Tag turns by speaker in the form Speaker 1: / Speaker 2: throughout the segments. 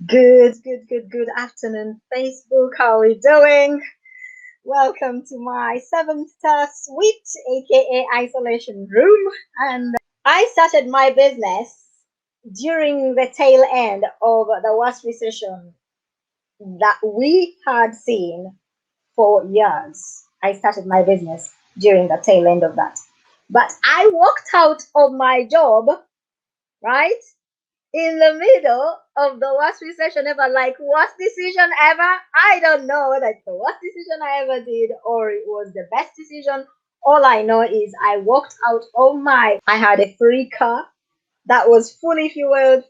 Speaker 1: Good afternoon, Facebook. How are we doing? Welcome to my seventh star suite, aka isolation room. And I started my business during the tail end of the worst recession that we had seen for years. I started my business during the tail end of that. But I walked out of my job, right? In the middle of the worst recession ever, like worst decision ever. I don't know whether it's the worst decision I ever did or it was the best decision. All I know is I walked out of I had a free car that was fully fueled,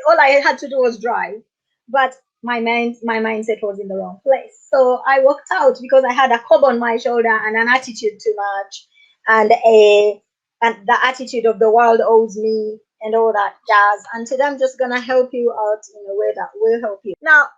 Speaker 1: all I had to do was drive. But my mindset was in the wrong place. So I walked out because I had a cob on my shoulder and an attitude too much and the attitude of the world owes me and all that jazz. And today I'm just gonna help you out in a way that will help you. Now,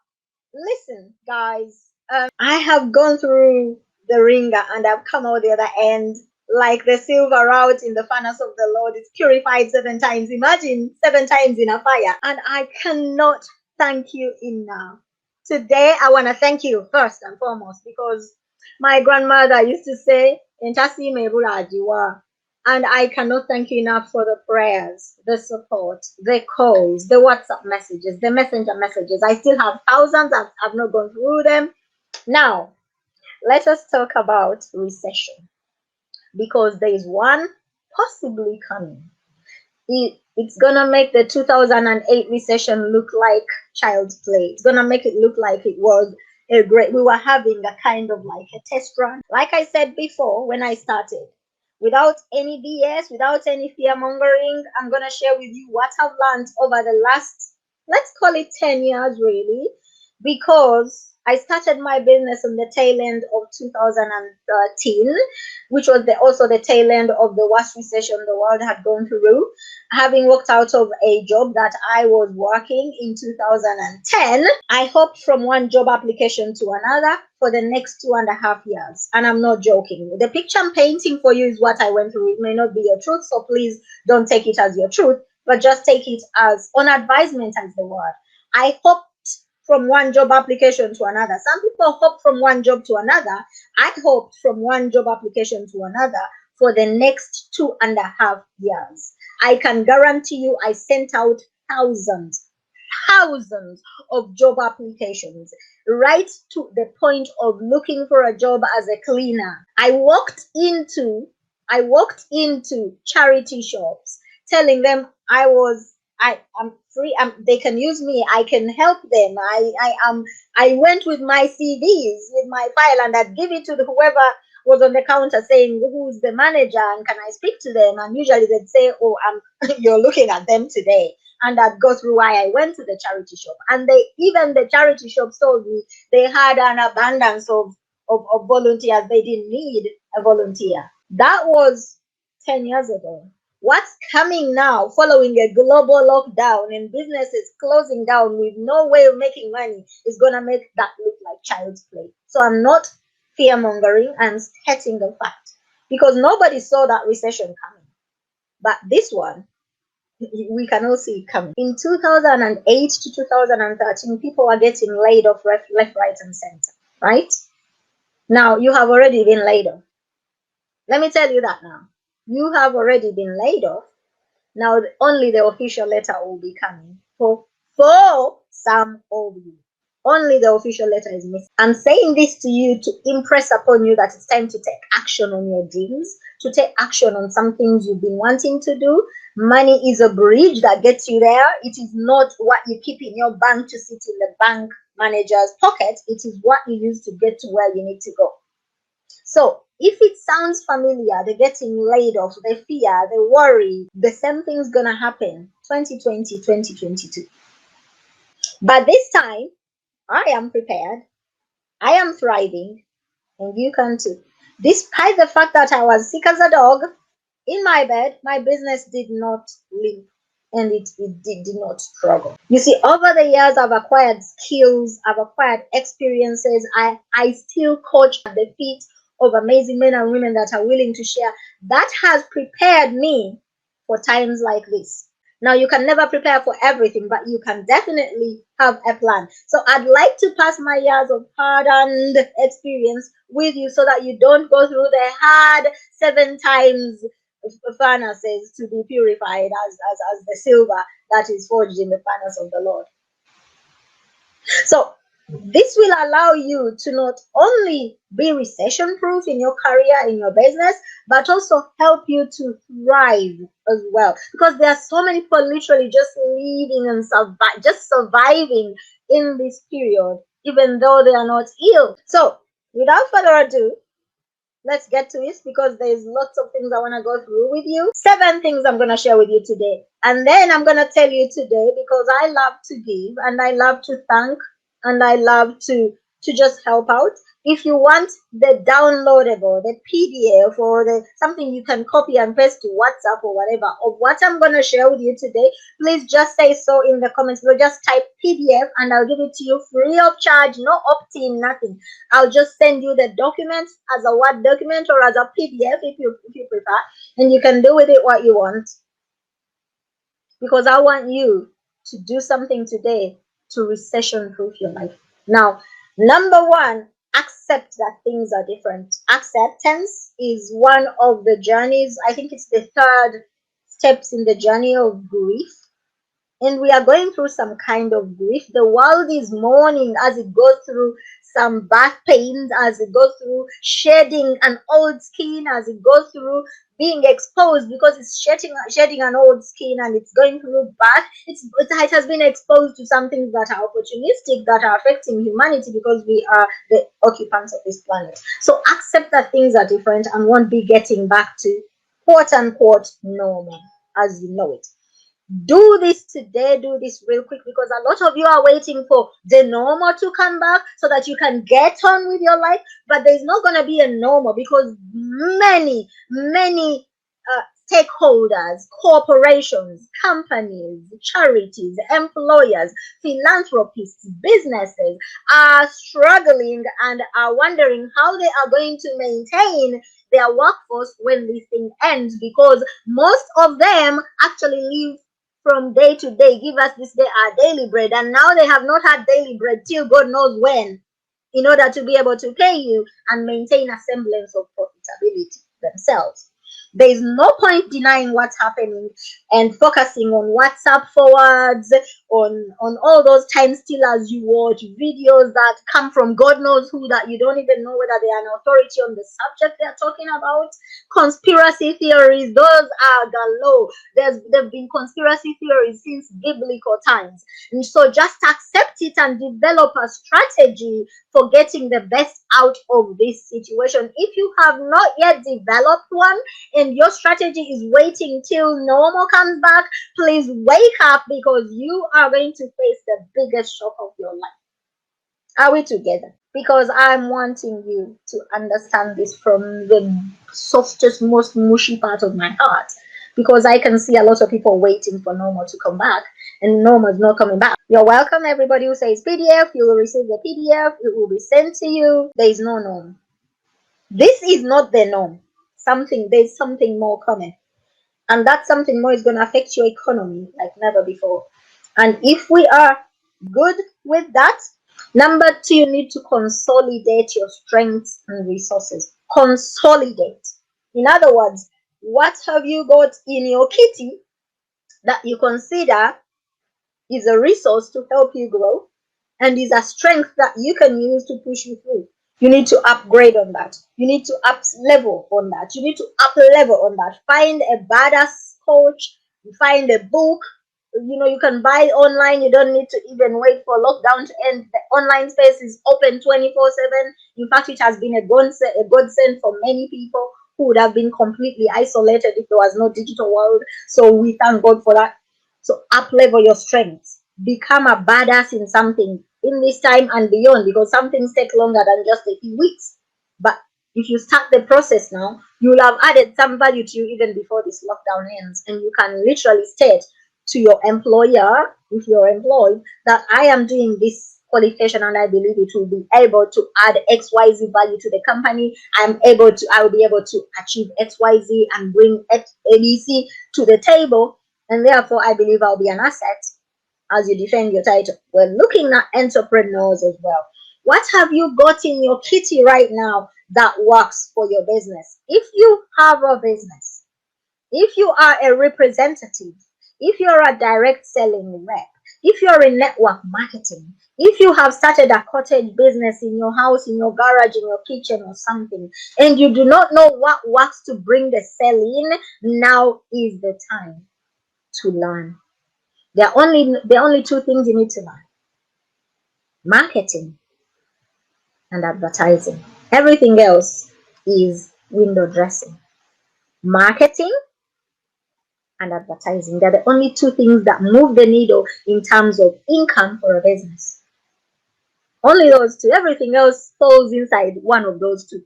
Speaker 1: listen, guys. I have gone through the ringer and I've come out the other end like the silver out in the furnace of the Lord. It's purified 7 times. Imagine 7 times in a fire. And I cannot thank you enough. Today, I want to thank you first and foremost because my grandmother used to say, "Entasi mebulajiwa." And I cannot thank you enough for the prayers, the support, the calls, the WhatsApp messages, the messenger messages. I still have thousands. I've not gone through them. Now, let us talk about recession because there is one possibly coming. It's gonna make the 2008 recession look like child's play. It's gonna make it look like it was we were having a kind of like a test run. Like I said before when I started, without any BS, without any fear mongering, I'm gonna share with you what I've learned over the last, let's call it 10 years really, because I started my business on the tail end of 2013, which was also the tail end of the worst recession the world had gone through. Having walked out of a job that I was working in 2010, I hopped from one job application to another for the next 2.5 years. And I'm not joking. The picture I'm painting for you is what I went through. It may not be your truth, so please don't take it as your truth, but just take it as on advisement as the word. I hopped from one job application to another. Some people hop from one job to another. I hopped from one job application to another for the next 2.5 years. I can guarantee you I sent out thousands of job applications, right to the point of looking for a job as a cleaner. I walked into charity shops telling them I'm free. They can use me. I can help them. I went with my CVs, with my file, and I'd give it to whoever was on the counter saying, "Who's the manager and can I speak to them?" And usually they'd say, "Oh, you're looking at them today." And I'd go through why I went to the charity shop. And even the charity shop told me they had an abundance of volunteers. They didn't need a volunteer. That was 10 years ago. What's coming now following a global lockdown and businesses closing down with no way of making money is going to make that look like child's play. So I'm not fear mongering, I'm stating the fact because nobody saw that recession coming. But this one, we can all see it coming. In 2008 to 2013, people were getting laid off left, right, and center, right? Now you have already been laid off. Let me tell you that now. You have already been laid off. Now only the official letter will be coming for some of you. Only the official letter is missing. I'm saying this to you to impress upon you that it's time to take action on your dreams, to take action on some things you've been wanting to do. Money is a bridge that gets you there. It is not what you keep in your bank to sit in the bank manager's pocket. It is what you use to get to where you need to go. So if it sounds familiar, the getting laid off, the fear, the worry, the same thing's gonna happen 2020, 2022. But this time, I am prepared, I am thriving, and you can too. Despite the fact that I was sick as a dog in my bed, my business did not limp and it did not struggle. You see, over the years, I've acquired skills, I've acquired experiences. I still coach at the feet of amazing men and women that are willing to share. That has prepared me for times like this. Now, you can never prepare for everything, but you can definitely have a plan. So I'd like to pass my years of hard-earned experience with you so that you don't go through the hard 7 times furnaces to be purified as the silver that is forged in the furnace of the Lord. So this will allow you to not only be recession proof in your career, in your business, but also help you to thrive as well. Because there are so many people literally just living and just surviving in this period, even though they are not ill. So without further ado, let's get to it, because there's lots of things I want to go through with you. 7 things I'm going to share with you today. And then I'm going to tell you today, because I love to give and I love to thank and I love to just help out. If you want the downloadable, the PDF, or the something you can copy and paste to WhatsApp or whatever of what I'm going to share with you today, please just say so in the comments. We'll just type PDF and I'll give it to you free of charge, no opt-in, nothing. I'll just send you the document as a Word document or as a PDF if you prefer, and you can do with it what you want. Because I want you to do something today to recession-proof your life. Now, number 1, accept that things are different. Acceptance is one of the journeys. I think it's the 3rd steps in the journey of grief. And we are going through some kind of grief. The world is mourning as it goes through some birth pains, as it goes through shedding an old skin, as it goes through being exposed, because it's shedding an old skin, and it's going through birth. It has been exposed to some things that are opportunistic, that are affecting humanity, because we are the occupants of this planet. So accept that things are different and won't be getting back to quote unquote normal as you know it. Do this today, do this real quick, because a lot of you are waiting for the normal to come back so that you can get on with your life. But there's not going to be a normal, because many stakeholders, corporations, companies, charities, employers, philanthropists, businesses are struggling and are wondering how they are going to maintain their workforce when this thing ends, because most of them actually live from day to day. Give us this day our daily bread, and now they have not had daily bread till God knows when, in order to be able to pay you and maintain a semblance of profitability themselves. There is no point denying what's happening and focusing on WhatsApp forwards, on all those time stealers you watch, videos that come from God knows who, that you don't even know whether they are an authority on the subject they're talking about. Conspiracy theories, those are galore. There've been conspiracy theories since biblical times. And so just accept it and develop a strategy for getting the best out of this situation. If you have not yet developed one, and your strategy is waiting till normal comes back, please wake up, because you are going to face the biggest shock of your life. Are we together? Because I'm wanting you to understand this from the softest, most mushy part of my heart, because I can see a lot of people waiting for normal to come back, and normal is not coming back. You're welcome, everybody who says PDF. You will receive the PDF. It will be sent to you. There is no norm. This is not the norm. There's something more coming, and that something more is going to affect your economy like never before. And if we are good with that, number 2, you need to consolidate your strengths and resources. Consolidate. In other words, what have you got in your kitty that you consider is a resource to help you grow and is a strength that you can use to push you through? You need to upgrade on that. You need to up level on that. You need to up level on that. Find a badass coach. Find a book. You can buy online. You don't need to even wait for lockdown to end. The online space is open 24/7. In fact, it has been a godsend for many people who would have been completely isolated if there was no digital world. So we thank God for that. So up level your strengths. Become a badass in something in this time and beyond, because some things take longer than just a few weeks. But if you start the process now, you will have added some value to you even before this lockdown ends, and you can literally state to your employer, if you're employed, that I am doing this qualification and I believe it will be able to add XYZ value to the company. I will be able to achieve XYZ and bring ABC to the table. And therefore, I believe I'll be an asset as you defend your title. We're looking at entrepreneurs as well. What have you got in your kitty right now that works for your business? If you have a business, if you are a representative, if you're a direct selling rep, if you're in network marketing, if you have started a cottage business in your house, in your garage, in your kitchen or something, and you do not know what works to bring the sale in, now is the time to learn. There are only two things you need to learn: marketing and advertising. Everything else is window dressing. Marketing and advertising. They're the only two things that move the needle in terms of income for a business. Only those two. Everything else falls inside one of those two.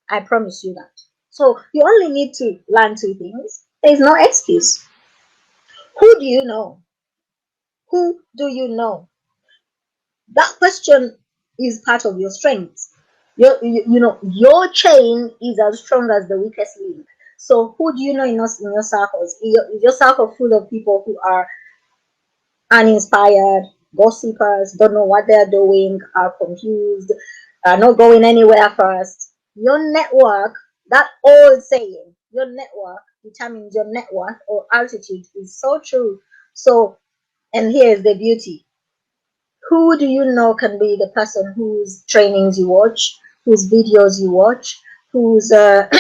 Speaker 1: I promise you that. So you only need to learn two things. There's no excuse. Who do you know? Who do you know? That question is part of your strengths. Your chain is as strong as the weakest link. So who do you know in your circles? Your circle full of people who are uninspired, gossipers, don't know what they're doing, are confused, are not going anywhere first. Your network, that old saying, your network determines your net worth or altitude, is so true. So, and here's the beauty: who do you know can be the person whose trainings you watch, whose videos you watch, whose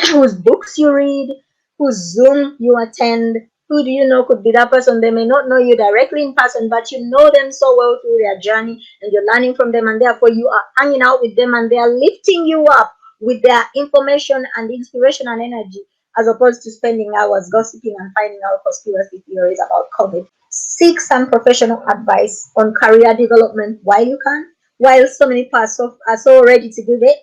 Speaker 1: whose books you read, whose Zoom you attend? Who do you know could be that person? They may not know you directly in person, but you know them so well through their journey, and you're learning from them, and therefore you are hanging out with them, and they are lifting you up with their information and inspiration and energy, as opposed to spending hours gossiping and finding out conspiracy theories about COVID. Seek some professional advice on career development while you can, while so many people are so ready to give it,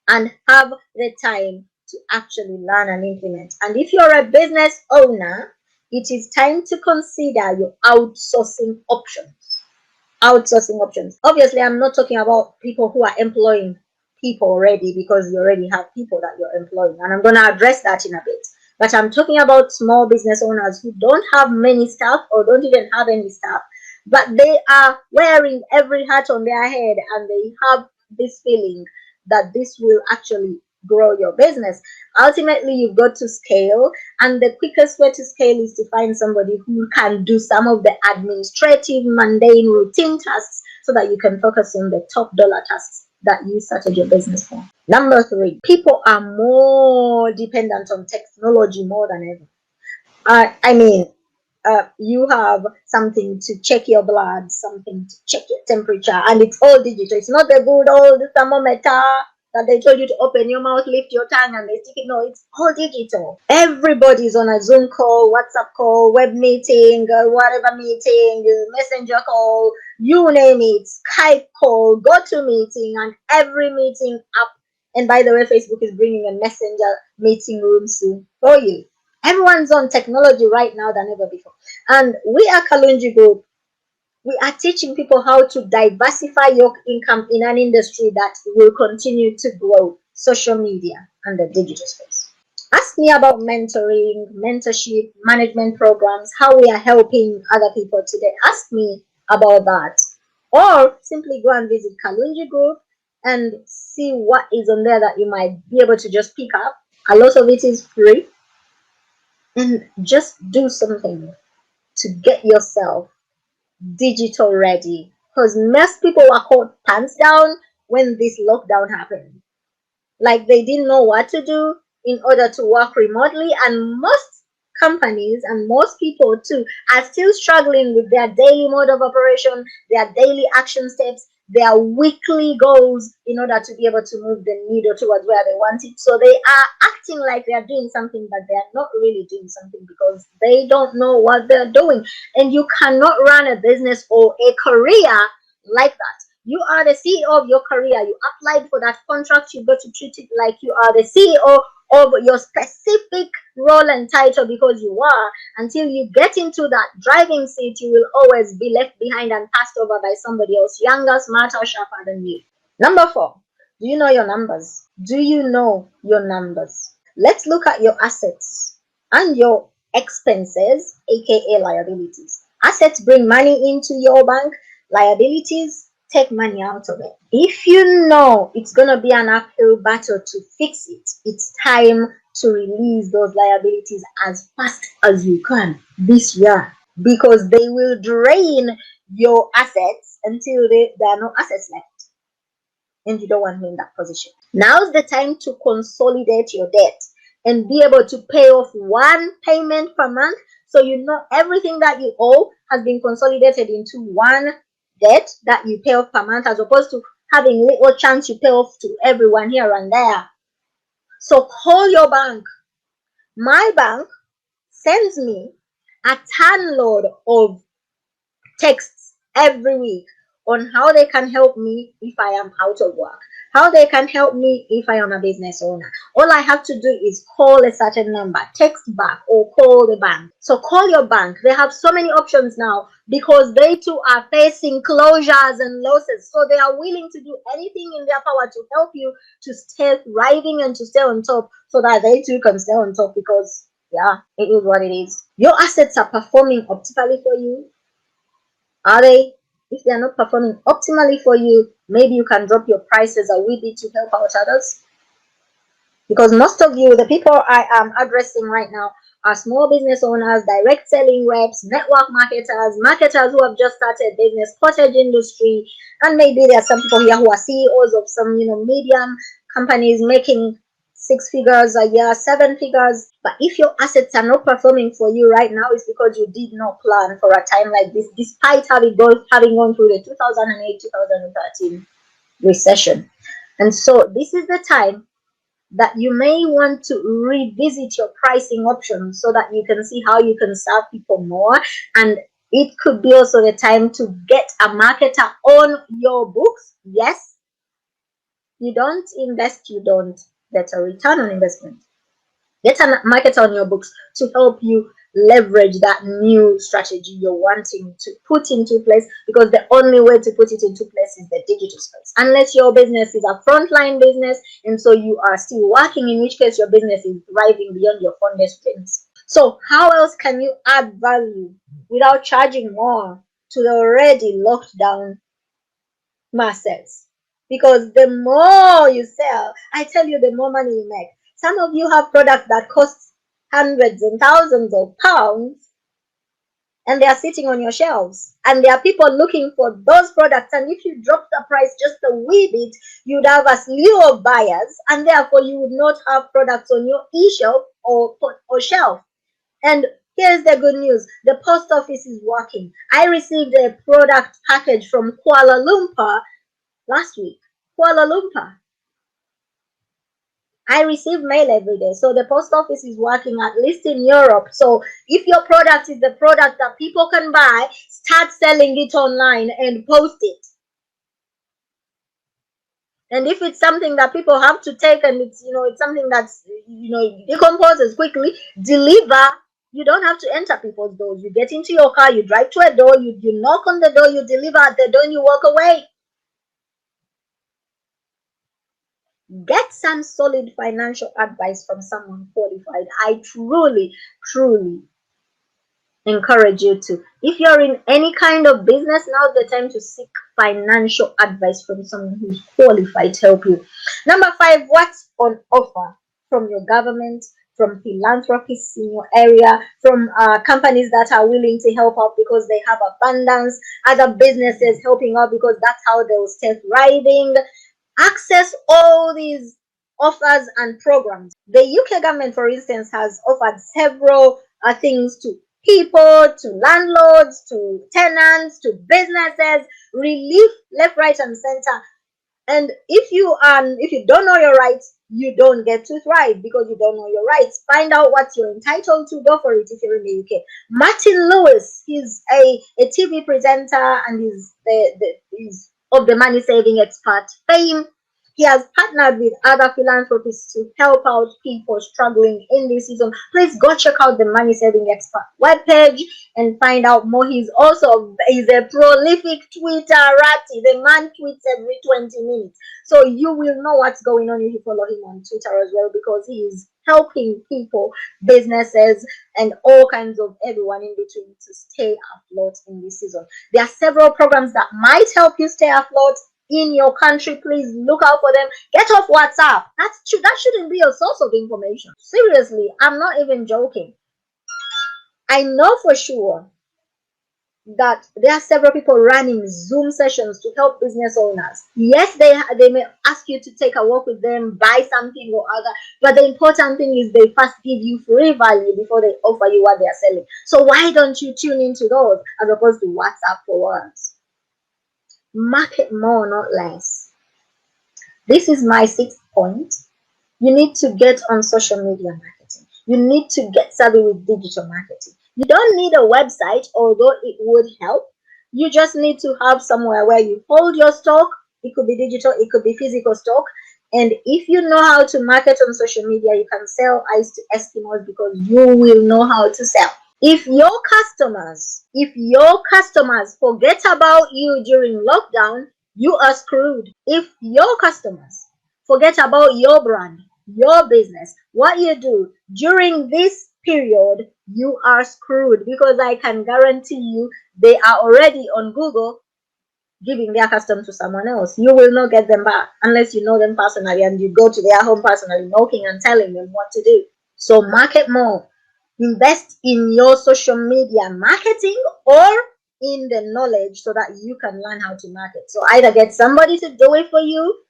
Speaker 1: and have the time to actually learn and implement. And if you're a business owner, it is time to consider your outsourcing options. Outsourcing options. Obviously, I'm not talking about people who are employing people already, because you already have people that you're employing. And I'm going to address that in a bit. But I'm talking about small business owners who don't have many staff or don't even have any staff, but they are wearing every hat on their head, and they have this feeling that this will actually grow your business. Ultimately, you've got to scale, and the quickest way to scale is to find somebody who can do some of the administrative, mundane, routine tasks, so that you can focus on the top dollar tasks that you started your business for. Number 3, people are more dependent on technology more than ever. You have something to check your blood, something to check your temperature, and it's all digital. It's not the good old thermometer that they told you to open your mouth, lift your tongue, and they stick it. No, it's all digital. Everybody's on a Zoom call, WhatsApp call, web meeting, whatever meeting, messenger call, you name it, Skype call, GoToMeeting, and every meeting app. And by the way, Facebook is bringing a messenger meeting room soon for you. Everyone's on technology right now than ever before. And we are Kalungi Group. We are teaching people how to diversify your income in an industry that will continue to grow: social media and the digital space. Ask me about mentoring, mentorship, management programs, how we are helping other people today. Ask me about that. Or simply go and visit Kalungi Group and see what is on there that you might be able to just pick up. A lot of it is free. And just do something to get yourself digital ready, because most people were caught pants down when this lockdown happened. Like, they didn't know what to do in order to work remotely, and most companies and most people too are still struggling with their daily mode of operation, their daily action steps, their weekly goals, in order to be able to move the needle towards where they want it. So they are acting like they are doing something, but they are not really doing something, because they don't know what they're doing. And you cannot run a business or a career like that. You are the CEO of your career. You applied for that contract. You've got to treat it like you are the CEO of your specific role and title, because you are. Until you get into that driving seat, you will always be left behind and passed over by somebody else, younger, smarter, sharper than you. Number 4, do you know your numbers? Do you know your numbers? Let's look at your assets and your expenses, aka liabilities. Assets bring money into your bank, liabilities take money out of it. If you know it's going to be an uphill battle to fix it, it's time to release those liabilities as fast as you can this year, because they will drain your assets until there are no assets left, and you don't want to be in that position. Now's the time to consolidate your debt and be able to pay off one payment per month, so you know everything that you owe has been consolidated into one debt that you pay off per month, as opposed to having little chance you pay off to everyone here and there. So call your bank. My bank sends me a ton load of texts every week on how they can help me if I am out of work, how they can help me if I am a business owner. All I have to do is call a certain number, text back, or call the bank. So call your bank. They have so many options now because they too are facing closures and losses. So they are willing to do anything in their power to help you to stay thriving and to stay on top, so that they too can stay on top, because yeah, it is what it is. Your assets are performing optimally for you. Are they? If they are not performing optimally for you, maybe you can drop your prices a wee bit to help out others. Because most of you, the people I am addressing right now, are small business owners, direct selling reps, network marketers who have just started business, cottage industry, and maybe there are some people here who are CEOs of some, medium companies making 6 figures a year, 7 figures. But if your assets are not performing for you right now, it's because you did not plan for a time like this, despite having gone through the 2008-2013 recession. And so this is the time that you may want to revisit your pricing options, so that you can see how you can serve people more. And it could be also the time to get a marketer on your books. Yes, you don't invest, you don't get a return on investment. Get a marketer on your books to help you leverage that new strategy you're wanting to put into place, because the only way to put it into place is the digital space. Unless your business is a frontline business and so you are still working, in which case your business is thriving beyond your fondest dreams. So how else can you add value without charging more to the already locked down masses? Because the more you sell, I tell you, the more money you make. Some of you have products that cost hundreds and thousands of pounds, and they are sitting on your shelves, and there are people looking for those products. And if you drop the price just a wee bit, you'd have a slew of buyers, and therefore you would not have products on your e-shelf or shelf. And here's the good news: the post office is working. I received a product package from Kuala Lumpur last week. Kuala Lumpur. I receive mail every day. So the post office is working, at least in Europe. So if your product is the product that people can buy, start selling it online and post it. And if it's something that people have to take, and it's something that's decomposes quickly, deliver. You don't have to enter people's doors. You get into your car, you drive to a door, you knock on the door, you deliver at the door, and you walk away. Get some solid financial advice from someone qualified. I truly encourage you to. If you're in any kind of business, now's the time to seek financial advice from someone who's qualified to help you. Number 5, what's on offer from your government, from philanthropists in your area, from companies that are willing to help out because they have abundance, other businesses helping out because that's how they'll stay thriving. Access all these offers and programs. The UK government, for instance, has offered several things to people, to landlords, to tenants, to businesses, relief left, right, and center. And if you don't know your rights, you don't get to thrive, because you don't know your rights. Find out what you're entitled to. Go for it if you're in the UK. Martin Lewis, he's a TV presenter, and he's of the money saving expert fame. He has partnered with other philanthropists to help out people struggling in this season. Please go check out the Money Saving Expert webpage and find out more. He's a prolific Twitterati. The man tweets every 20 minutes. So you will know what's going on if you follow him on Twitter as well, because he is helping people, businesses, and all kinds of everyone in between to stay afloat in this season. There are several programs that might help you stay afloat in your country. Please look out for them. Get off WhatsApp. That shouldn't be a source of information. Seriously, I'm not even joking. I know for sure that there are several people running Zoom sessions to help business owners. Yes, they may ask you to take a walk with them, buy something or other, but the important thing is they first give you free value before they offer you what they are selling. So why don't you tune into those as opposed to WhatsApp for words? Market more, not less. This is my 6th point. You need to get on social media marketing. You need to get savvy with digital marketing. You don't need a website, although it would help. You just need to have somewhere where you hold your stock. It could be digital, it could be physical stock. And if you know how to market on social media, you can sell ice to Eskimos because you will know how to sell. If your customers forget about you during lockdown, you are screwed. If your customers forget about your brand, your business, what you do during this period, you are screwed, because I can guarantee you they are already on Google giving their custom to someone else. You will not get them back unless you know them personally and you go to their home personally, knocking and telling them what to do. So market more. Invest in your social media marketing or in the knowledge so that you can learn how to market. So either get somebody to do it for you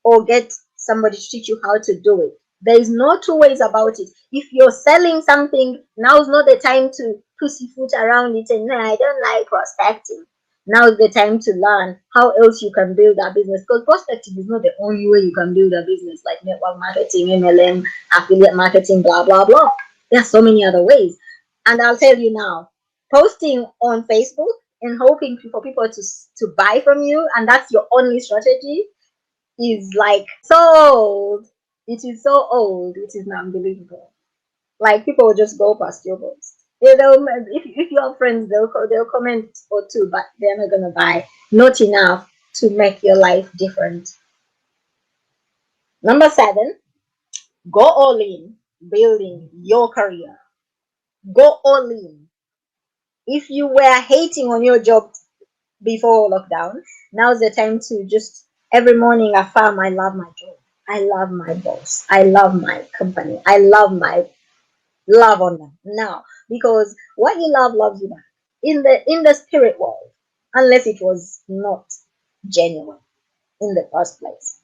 Speaker 1: or get somebody to teach you how to do it. There is no two ways about it. If you're selling something, now's not the time to pussyfoot around it and no, I don't like prospecting. Now is the time to learn how else you can build a business, because prospecting is not the only way you can build a business, like network marketing, MLM, affiliate marketing, blah, blah, blah. There are so many other ways. And I'll tell you now, posting on Facebook and hoping for people to buy from you, and that's your only strategy, is like so old. It is so old. It is unbelievable. Like people will just go past your post. If you have friends, they'll comment or two, but they're not gonna buy. Not enough to make your life different. Number 7, go all in building your career. Go all in. If you were hating on your job before lockdown, now's the time to just every morning affirm, I love my job. I love my boss. I love my company. I love on them now, because what you love loves you back in the spirit world, unless it was not genuine in the first place.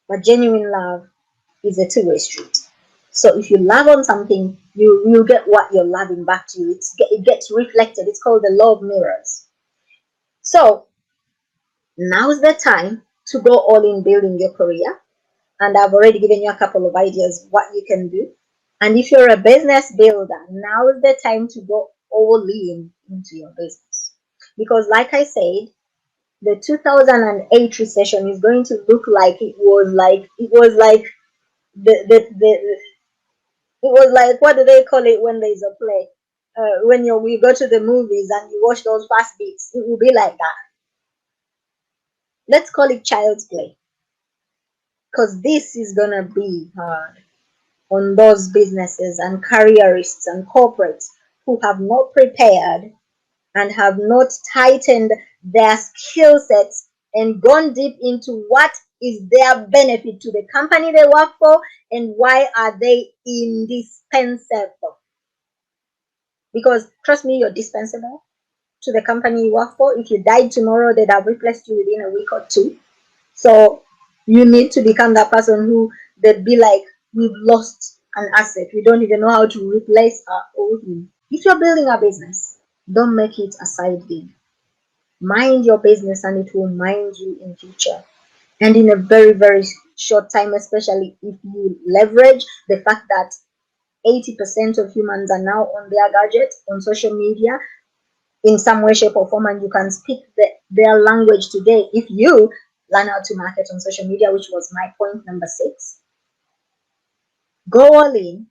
Speaker 1: But genuine love is a two-way street. So if you love on something, you get what you're loving back to you. It gets reflected. It's called the law of mirrors. So now's the time to go all in building your career. And I've already given you a couple of ideas what you can do. And if you're a business builder, now is the time to go all in into your business. Because like I said, the 2008 recession is going to look like it was like the it was like, what do they call it when there's a play? When we go to the movies and you watch those fast beats, it will be like that. Let's call it child's play, because this is gonna be hard on those businesses and careerists and corporates who have not prepared and have not tightened their skill sets and gone deep into what is their benefit to the company they work for and why are they indispensable. Because trust me, you're dispensable to the company you work for. If you died tomorrow, they'd have replaced you within a week or two. So you need to become that person who they'd be like, we've lost an asset. We don't even know how to replace our old one. If you're building a business, don't make it a side gig. Mind your business and it will mind you in future. And in a very, very short time, especially if you leverage the fact that 80% of humans are now on their gadgets, on social media, in some way, shape, or form, and you can speak their language today. If you learn how to market on social media, which was my point number 6, go all in,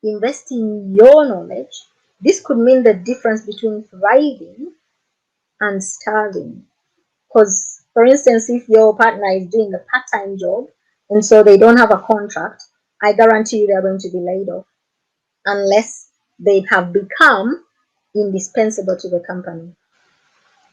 Speaker 1: invest in your knowledge. This could mean the difference between thriving and starving. Because, for instance, if your partner is doing a part-time job and so they don't have a contract I guarantee you they're going to be laid off unless they have become indispensable to the company.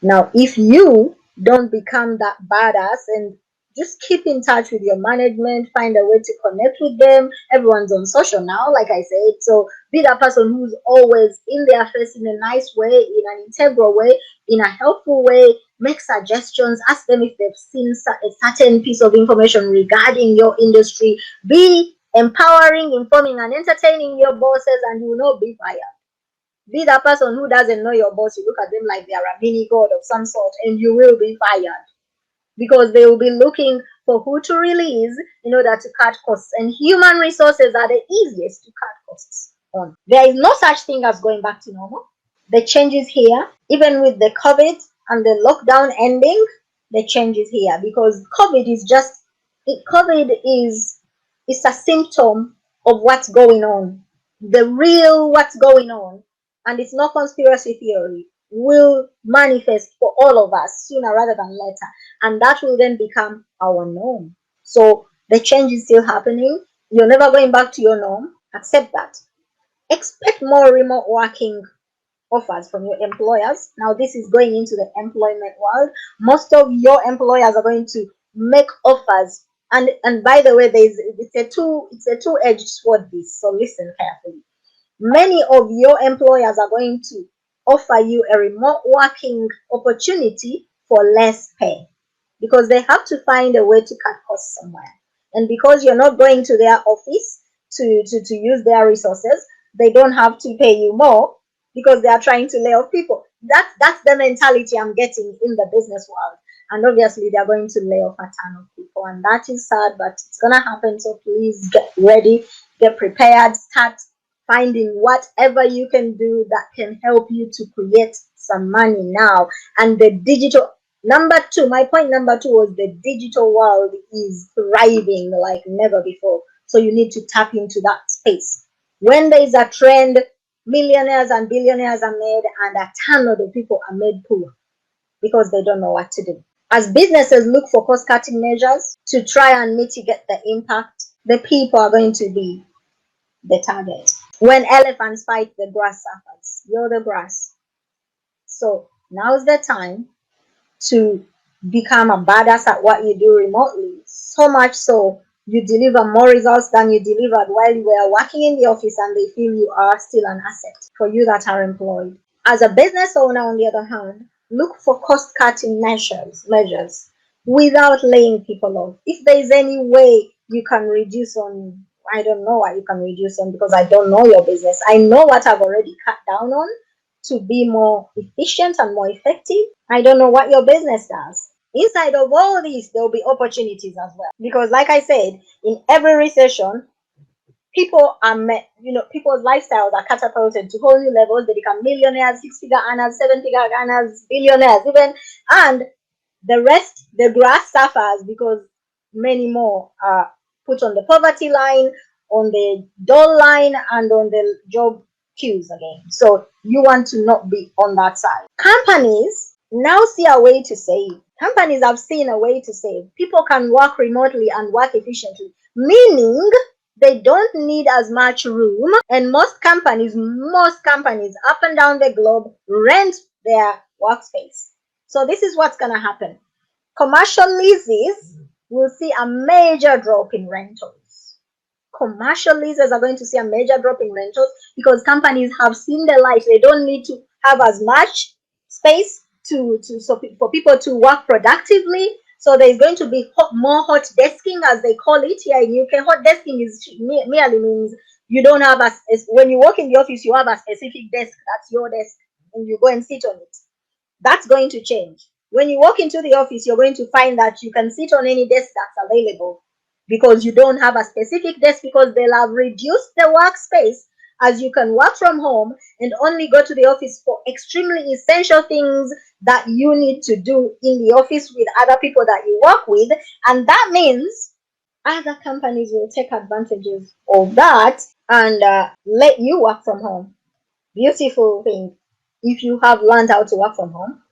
Speaker 1: Now, if you don't become that badass and just keep in touch with your management, find a way to connect with them. Everyone's on social now, like I said. So be that person who's always in their face in a nice way, in an integral way, in a helpful way. Make suggestions, ask them if they've seen a certain piece of information regarding your industry. Be empowering, informing, and entertaining your bosses, and you will not be fired. Be that person who doesn't know your boss. You look at them like they are a mini god of some sort, and you will be fired because they will be looking for who to release in order to cut costs. And human resources are the easiest to cut costs on. There is no such thing as going back to normal. The change is here, even with the COVID and the lockdown ending. The change is here because COVID is a symptom of what's going on. The real what's going on, and it's no conspiracy theory, will manifest for all of us sooner rather than later, and that will then become our norm. So the change is still happening. You're never going back to your norm. Accept that. Expect more remote working offers from your employers. Now this is going into the employment world. Most of your employers are going to make offers, and by the way, it's a two-edged sword, this, so listen carefully. Many of your employers are going to offer you a remote working opportunity for less pay because they have to find a way to cut costs somewhere. And because you're not going to their office to use their resources, they don't have to pay you more because they are trying to lay off people. That's the mentality I'm getting in the business world. And obviously they're going to lay off a ton of people, and that is sad, but it's gonna happen. So please get ready, get prepared, start finding whatever you can do that can help you to create some money now. And the digital my point number two was the digital world is thriving like never before. So you need to tap into that space. When there is a trend, millionaires and billionaires are made, and a ton of the people are made poor because they don't know what to do. As businesses look for cost-cutting measures to try and mitigate the impact, the people are going to be the target. When elephants fight, the grass suffers. You're the grass. So now's the time to become a badass at what you do remotely. So much so, you deliver more results than you delivered while you were working in the office, and they feel you are still an asset for you that are employed. As a business owner, on the other hand, look for cost-cutting measures without laying people off. If there is any way you can reduce on, I don't know what you can reduce on because I don't know your business. I know what I've already cut down on to be more efficient and more effective. I don't know what your business does. Inside of all these, there will be opportunities as well. Because like I said, in every recession, people are people's lifestyles are catapulted to whole new levels. They become millionaires, six-figure earners, seven-figure earners, billionaires even, and the rest, the grass suffers because many more are put on the poverty line, on the dole line, and on the job queues again. So you want to not be on that side. Companies now see a way to save. Companies have seen a way to save. People can work remotely and work efficiently, meaning they don't need as much room. And most companies up and down the globe rent their workspace. So this is what's going to happen. Commercial leases will see a major drop in rentals. Commercial leases are going to see a major drop in rentals because companies have seen the light. They don't need to have as much space for people to work productively. So there's going to be more hot desking, as they call it here in UK. Hot desking is merely means you don't have when you work in the office, you have a specific desk. That's your desk, and you go and sit on it. That's going to change. When you walk into the office, you're going to find that you can sit on any desk that's available because you don't have a specific desk, because they'll have reduced the workspace as you can work from home and only go to the office for extremely essential things that you need to do in the office with other people that you work with. And that means other companies will take advantages of that and let you work from home. Beautiful thing. If you have learned how to work from home,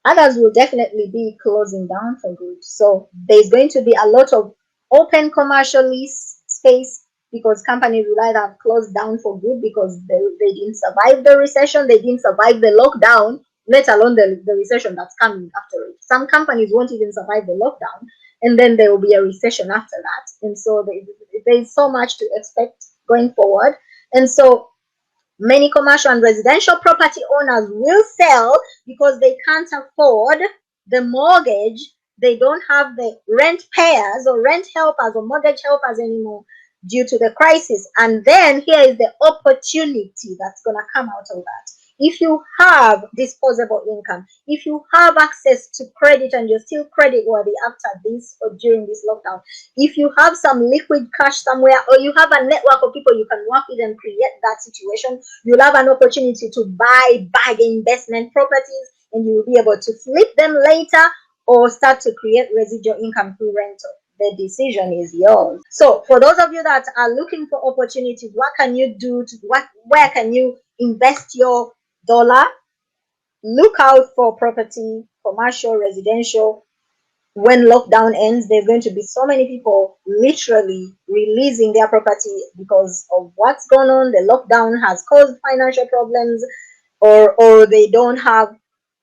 Speaker 1: others will definitely be closing down for good. So there's going to be a lot of open commercial lease space because companies will either have closed down for good because they didn't survive the recession, they didn't survive the lockdown, let alone the recession that's coming after it. Some companies won't even survive the lockdown, and then there will be a recession after that. And so there's so much to expect going forward. And so many commercial and residential property owners will sell because they can't afford the mortgage. They don't have the rent payers or rent helpers or mortgage helpers anymore due to the crisis. And then here is the opportunity that's going to come out of that. If you have disposable income, if you have access to credit and you're still credit worthy after this or during this lockdown, if you have some liquid cash somewhere, or you have a network of people you can work with and create that situation, you'll have an opportunity to buy investment properties, and you will be able to flip them later or start to create residual income through rental. The decision is yours. So for those of you that are looking for opportunities, what can you do where can you invest your dollar? Look out for property, commercial, residential. When lockdown ends, there's going to be so many people literally releasing their property because of what's going on. The lockdown has caused financial problems, or they don't have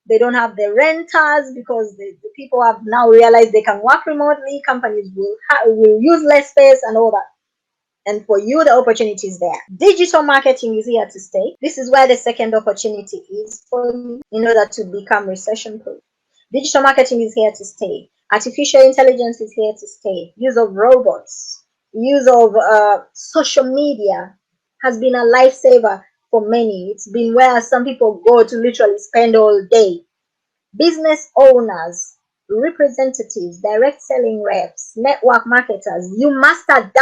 Speaker 1: the renters because the people have now realized they can work remotely. Companies will use less space and all that. And for you, the opportunity is there. Digital marketing is here to stay. This is where the second opportunity is for you in order to become recession-proof. Digital marketing is here to stay. Artificial intelligence is here to stay. Use of robots, use of social media has been a lifesaver for many. It's been where some people go to literally spend all day. Business owners, representatives, direct selling reps, network marketers, you must adapt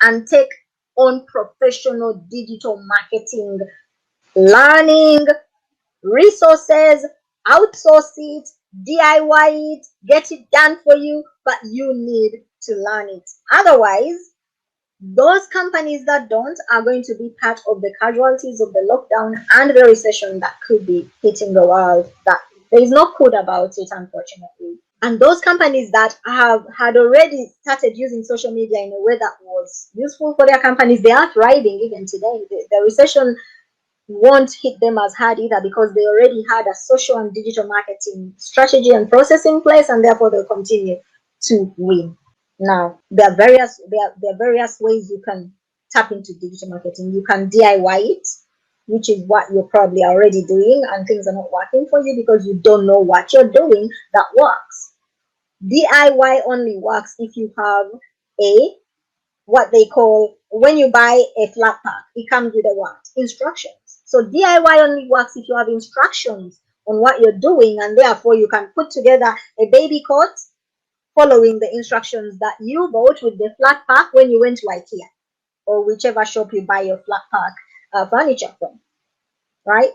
Speaker 1: and take on professional digital marketing learning, resources, outsource it, DIY it, get it done for you, but you need to learn it. Otherwise, those companies that don't are going to be part of the casualties of the lockdown and the recession that could be hitting the world. That there is no could about it, unfortunately. And those companies that had already started using social media in a way that was useful for their companies, they are thriving even today. The recession won't hit them as hard either because they already had a social and digital marketing strategy and process in place, and therefore they'll continue to win. Now, there are various ways you can tap into digital marketing. You can DIY it, which is what you're probably already doing, and things are not working for you because you don't know what you're doing that works. DIY only works if you have what they call, when you buy a flat pack, it comes with a what? Instructions. So DIY only works if you have instructions on what you're doing, and therefore you can put together a baby coat following the instructions that you bought with the flat pack when you went to IKEA or whichever shop you buy your flat pack furniture from, right?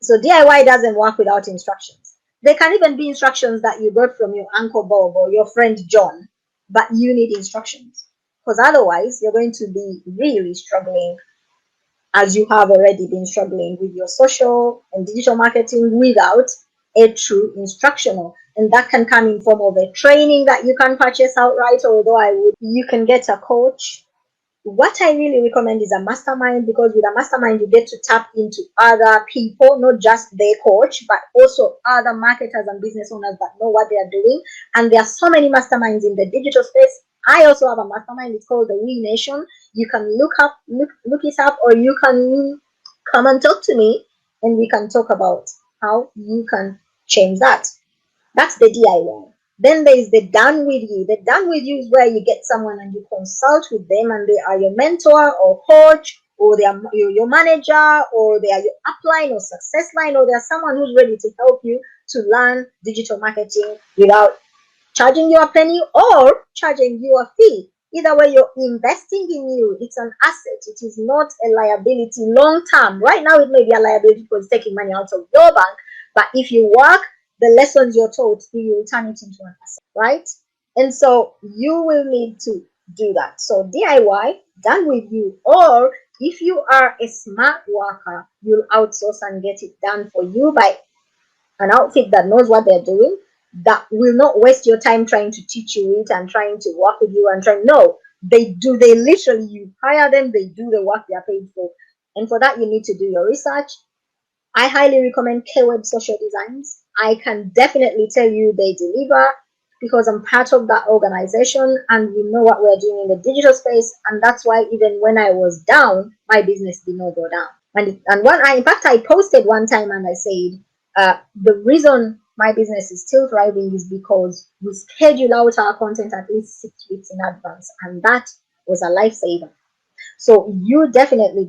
Speaker 1: So DIY doesn't work without instructions. There can even be instructions that you got from your Uncle Bob or your friend John, but you need instructions because otherwise you're going to be really struggling, as you have already been struggling with your social and digital marketing without a true instructional. And that can come in form of a training that you can purchase outright, although you can get a coach. What I really recommend is a mastermind, because with a mastermind you get to tap into other people, not just their coach, but also other marketers and business owners that know what they are doing. And there are so many masterminds in the digital space. I also have a mastermind. It's called the We Nation. You can look it up, or you can come and talk to me and we can talk about how you can change that. That's the DIY. Then there is the done with you. The done with you is where you get someone and you consult with them, and they are your mentor or coach, or they are your manager, or they are your upline or success line, or they are someone who's ready to help you to learn digital marketing without charging you a penny or charging you a fee. Either way, you're investing in you. It's an asset. It is not a liability long term. Right now, it may be a liability because it's taking money out of your bank, but if you work, the lessons you're taught, you will turn it into an asset, right? And so you will need to do that. So DIY, done with you. Or if you are a smart worker, you'll outsource and get it done for you by an outfit that knows what they're doing, that will not waste your time trying to teach you it and trying to work with you and trying. No, They literally, you hire them, they do the work they are paid for. And for that, you need to do your research. I highly recommend K-Web Social Designs. I can definitely tell you they deliver because I'm part of that organization and we know what we're doing in the digital space. And that's why even when I was down, my business did not go down. And in fact, I posted one time and I said, the reason my business is still thriving is because we schedule out our content at least 6 weeks in advance. And that was a lifesaver. So you definitely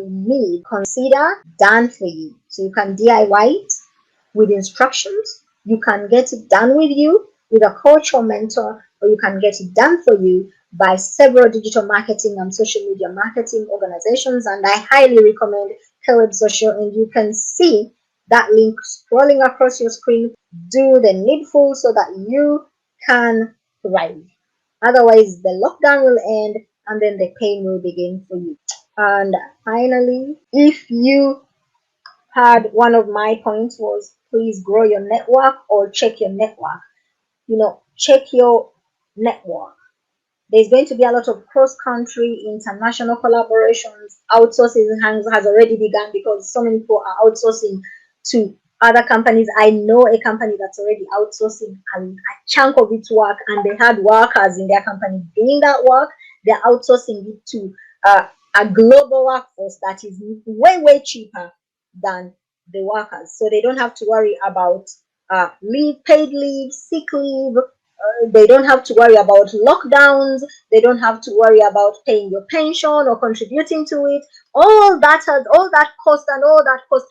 Speaker 1: need consider done for you. So you can DIY it with instructions. You can get it done with you with a coach or mentor, or you can get it done for you by several digital marketing and social media marketing organizations. And I highly recommend Caleb Social, and you can see that link scrolling across your screen. Do the needful so that you can thrive. Otherwise, the lockdown will end and then the pain will begin for you. And finally, if you had one of my points was please grow your network or check your network. Check your network. There's going to be a lot of cross-country international collaborations. Outsourcing has already begun because so many people are outsourcing to other companies. I know a company that's already outsourcing a chunk of its work, and they had workers in their company doing that work. They're outsourcing it to a global workforce that is way cheaper than the workers. So they don't have to worry about paid leave, sick leave. They don't have to worry about lockdowns. They don't have to worry about paying your pension or contributing to it. All that cost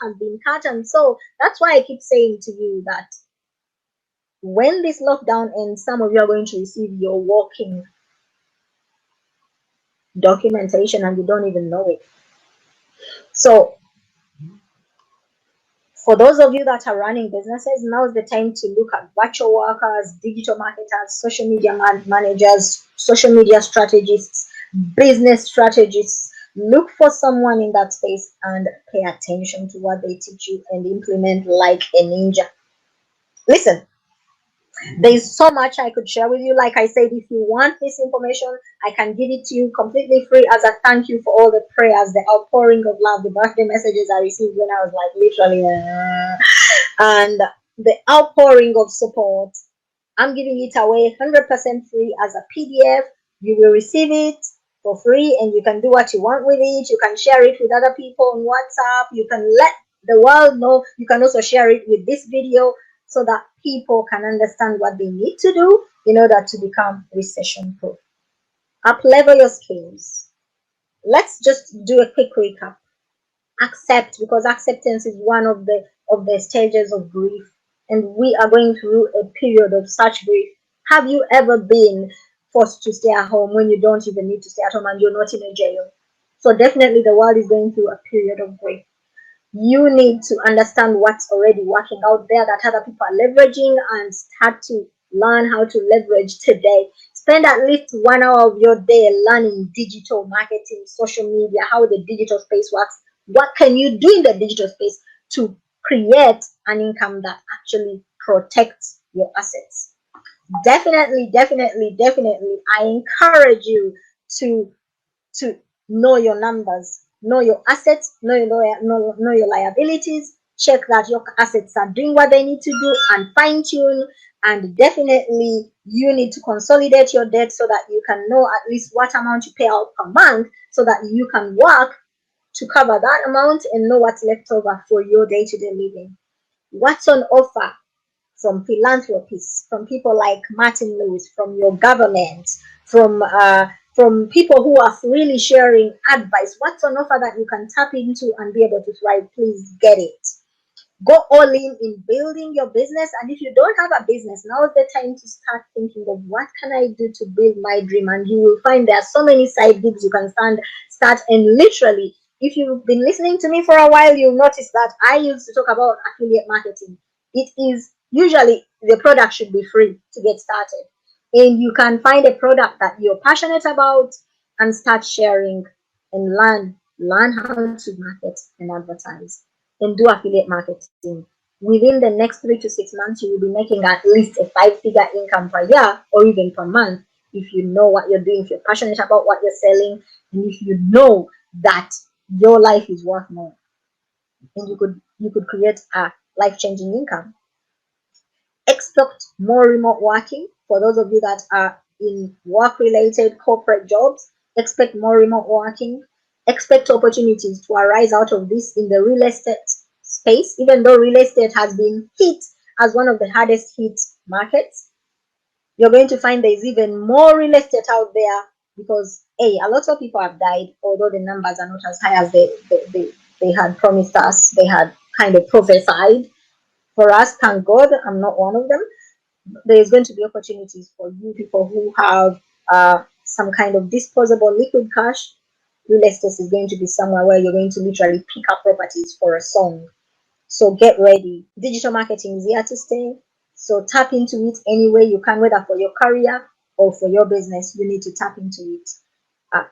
Speaker 1: has been cut. And so that's why I keep saying to you that when this lockdown ends, some of you are going to receive your working documentation and you don't even know it. So for those of you that are running businesses, now is the time to look at virtual workers, digital marketers, social media managers, social media strategists, business strategists. Look for someone in that space and pay attention to what they teach you and implement like a ninja. Listen, there's so much I could share with you. Like I said, if you want this information, I can give it to you completely free as a thank you for all the prayers, the outpouring of love, the birthday messages I received when I was like literally, and the outpouring of support. I'm giving it away 100% free as a PDF. You will receive it for free and you can do what you want with it. You can share it with other people on WhatsApp. You can let the world know. You can also share it with this video so that people can understand what they need to do in order to become recession-proof. Up-level your skills. Let's just do a quick recap. Accept, because acceptance is one of the stages of grief, and we are going through a period of such grief. Have you ever been forced to stay at home when you don't even need to stay at home and you're not in a jail? So definitely the world is going through a period of grief. You need to understand what's already working out there that other people are leveraging and start to learn how to leverage today. Spend at least 1 hour of your day learning digital marketing, social media, how the digital space works. What can you do in the digital space to create an income that actually protects your assets? Definitely, I encourage you to know your numbers, know your assets, know your liabilities. Check that your assets are doing what they need to do and fine tune. And definitely you need to consolidate your debt so that you can know at least what amount you pay out per month so that you can work to cover that amount and know what's left over for your day-to-day living. What's on offer from philanthropists, from people like Martin Lewis, from your government, from people who are really sharing advice? What's on offer that you can tap into and be able to thrive? Please get it. Go all in building your business. And if you don't have a business, now is the time to start thinking of what can I do to build my dream. And you will find there are so many side gigs you can start. And literally, if you've been listening to me for a while, you'll notice that I used to talk about affiliate marketing. It is usually the product should be free to get started. And you can find a product that you're passionate about and start sharing and learn how to market and advertise and do affiliate marketing. Within the next 3 to 6 months, you will be making at least a 5-figure income per year or even per month if you know what you're doing, if you're passionate about what you're selling, and if you know that your life is worth more, and you could create a life-changing income. Expect more remote working. For those of you that are in work-related corporate jobs, expect more remote working. Expect opportunities to arise out of this in the real estate space, even though real estate has been hit as one of the hardest hit markets. You're going to find there's even more real estate out there because a lot of people have died, although the numbers are not as high as they had promised us, they had kind of prophesied for us. Thank God I'm not one of them. There's going to be opportunities for you people who have some kind of disposable liquid cash. Real estate is going to be somewhere where you're going to literally pick up properties for a song. So get ready. Digital marketing is here to stay. So tap into it any way you can, whether for your career or for your business. You need to tap into it.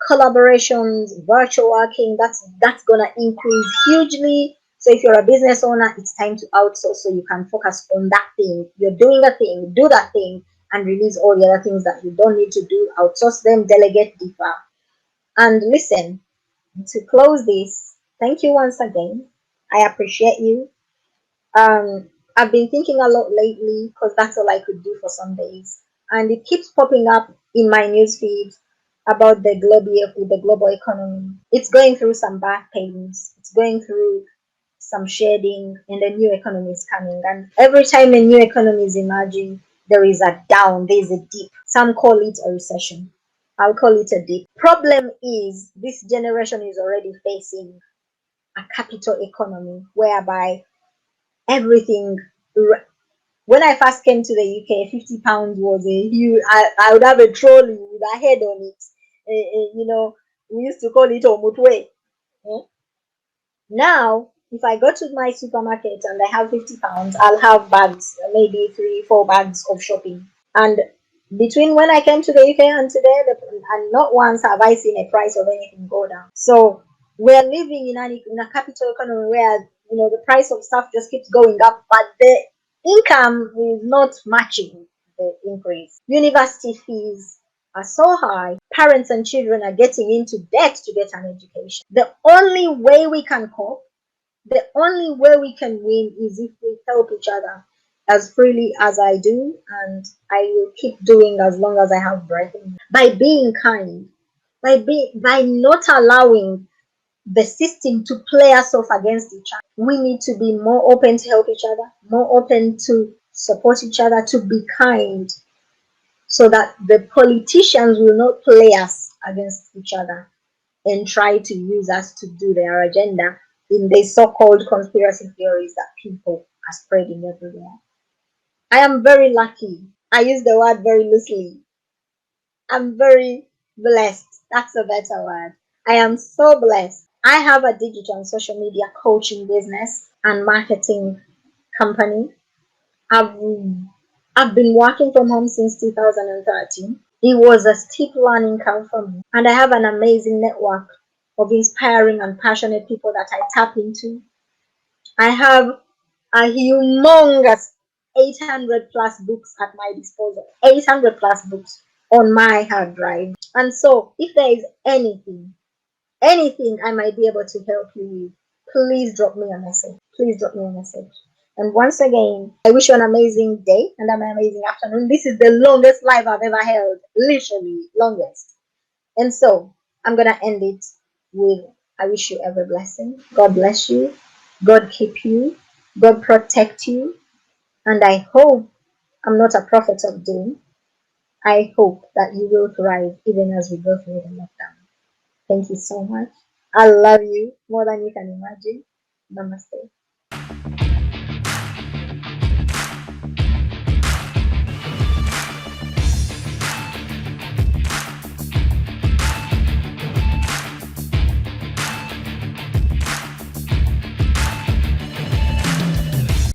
Speaker 1: Collaborations, virtual working, that's gonna increase hugely. So if you're a business owner, it's time to outsource so you can focus on that thing. You're doing a thing, do that thing, and release all the other things that you don't need to do. Outsource them, delegate, defer. And listen, to close this, thank you once again. I appreciate you. I've been thinking a lot lately because that's all I could do for some days, and it keeps popping up in my newsfeed about the global economy. It's going through some bad pains. It's going through some shedding, and a new economy is coming. And every time a new economy is emerging, there is a down, there is a dip. Some call it a recession. I'll call it a dip. Problem is, this generation is already facing a capital economy whereby everything. When I first came to the UK, £50 was a huge. I would have a trolley with a head on it. We used to call it omutwe. Eh? Now, if I go to my supermarket and I have £50, I'll have bags, maybe 3, 4 bags of shopping. And between when I came to the UK and today, and not once have I seen a price of anything go down. So we're living in a capital economy where the price of stuff just keeps going up, but the income is not matching the increase. University fees are so high, parents and children are getting into debt to get an education. The only way we can cope, the only way we can win is if we help each other as freely as I do, and I will keep doing as long as I have breath in me. By being kind, by not allowing the system to play us off against each other. We need to be more open to help each other, more open to support each other, to be kind, so that the politicians will not play us against each other and try to use us to do their agenda in the so-called conspiracy theories that people are spreading everywhere. I am very lucky. I use the word very loosely. I'm very blessed. That's a better word. I am so blessed. I have a digital and social media coaching business and marketing company. I've I've been working from home since 2013. It was a steep learning curve for me, and I have an amazing network of inspiring and passionate people that I tap into. I have a humongous 800 plus books at my disposal, 800 plus books on my hard drive. And so, if there is anything I might be able to help you with, please drop me a message. Please drop me a message. And once again, I wish you an amazing day and an amazing afternoon. This is the longest live I've ever held, literally longest. And so I'm gonna end it with I wish you every blessing. God bless you. God keep you. God protect you. And I hope I'm not a prophet of doom. I hope that you will thrive even as we go through the lockdown. Thank you so much. I love you more than you can imagine. Namaste.